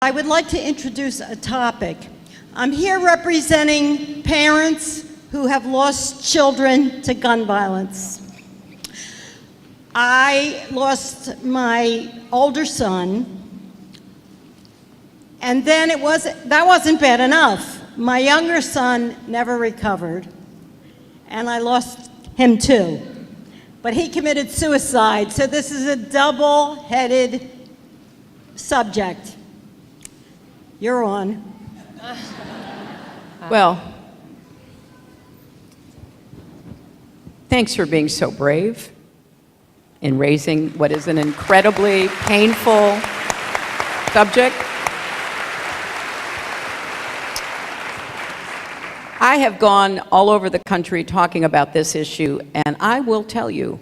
I would like to introduce a topic. I'm here representing parents who have lost children to gun violence. I lost my older son, and then that wasn't bad enough. My younger son never recovered, and I lost him too. But he committed suicide, so this is a double-headed subject. You're on. Well, thanks for being so brave in raising what is an incredibly painful subject. I have gone all over the country talking about this issue, and I will tell you,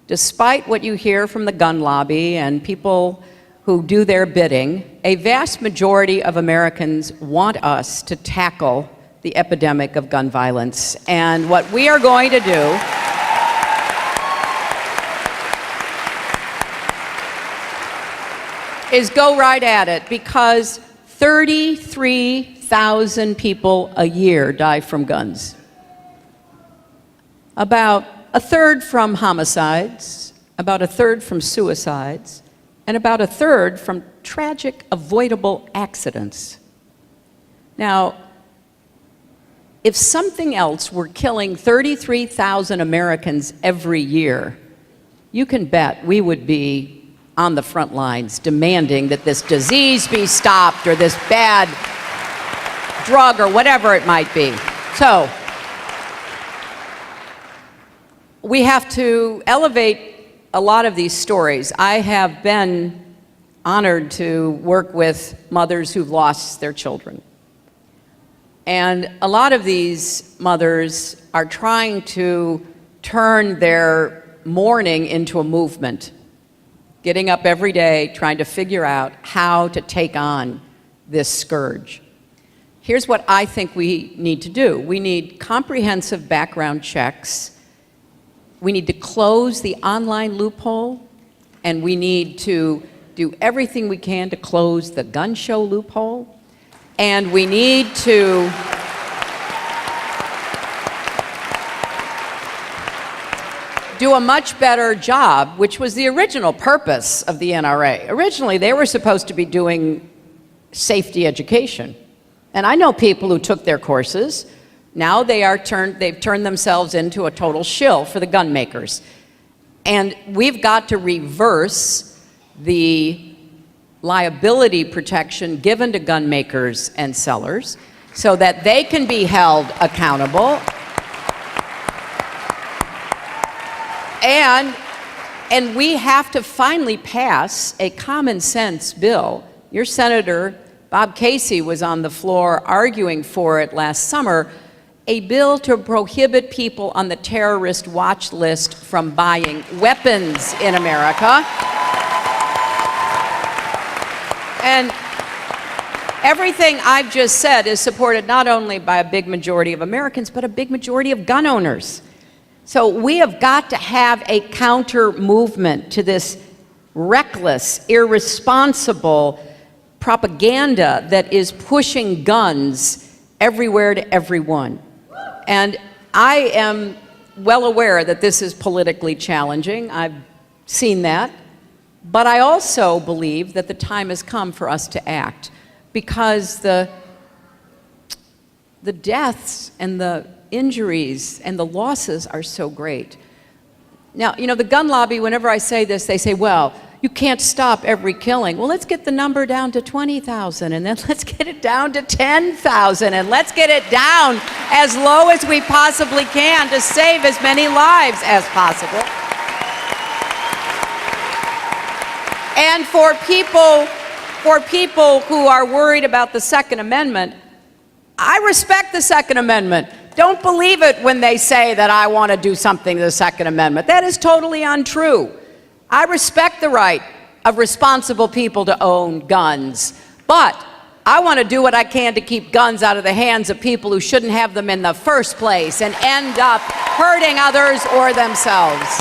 despite what you hear from the gun lobby and people who do their bidding, a vast majority of Americans want us to tackle the epidemic of gun violence. And what we are going to do is go right at it, because 33,000 people a year die from guns. About a third from homicides, about a third from suicides, and about a third from tragic, avoidable accidents. Now, if something else were killing 33,000 Americans every year, you can bet we would be on the front lines demanding that this disease be stopped or this bad drug or whatever it might be. So, we have to elevate a lot of these stories. I have been honored to work with mothers who've lost their children. And a lot of these mothers are trying to turn their mourning into a movement, getting up every day, trying to figure out how to take on this scourge. Here's what I think we need to do. We need comprehensive background checks. We need to close the online loophole, and we need to do everything we can to close the gun show loophole, and we need to do a much better job, which was the original purpose of the NRA. Originally, they were supposed to be doing safety education. And I know people who took their courses. Now they've turned themselves into a total shill for the gun makers. And we've got to reverse the liability protection given to gun makers and sellers so that they can be held accountable. And we have to finally pass a common sense bill. Your Senator, Bob Casey, was on the floor arguing for it last summer, a bill to prohibit people on the terrorist watch list from buying weapons in America. And everything I've just said is supported not only by a big majority of Americans, but a big majority of gun owners. So we have got to have a counter movement to this reckless, irresponsible propaganda that is pushing guns everywhere to everyone. And I am well aware that this is politically challenging. I've seen that. But I also believe that the time has come for us to act, because the deaths and the injuries and the losses are so great. Now, you know, the gun lobby, whenever I say this, they say, well, you can't stop every killing. Well, let's get the number down to 20,000, and then let's get it down to 10,000, and let's get it down as low as we possibly can to save as many lives as possible. And for people who are worried about the Second Amendment, I respect the Second Amendment. Don't believe it when they say that I want to do something to the Second Amendment. That is totally untrue. I respect the right of responsible people to own guns, but I want to do what I can to keep guns out of the hands of people who shouldn't have them in the first place and end up hurting others or themselves.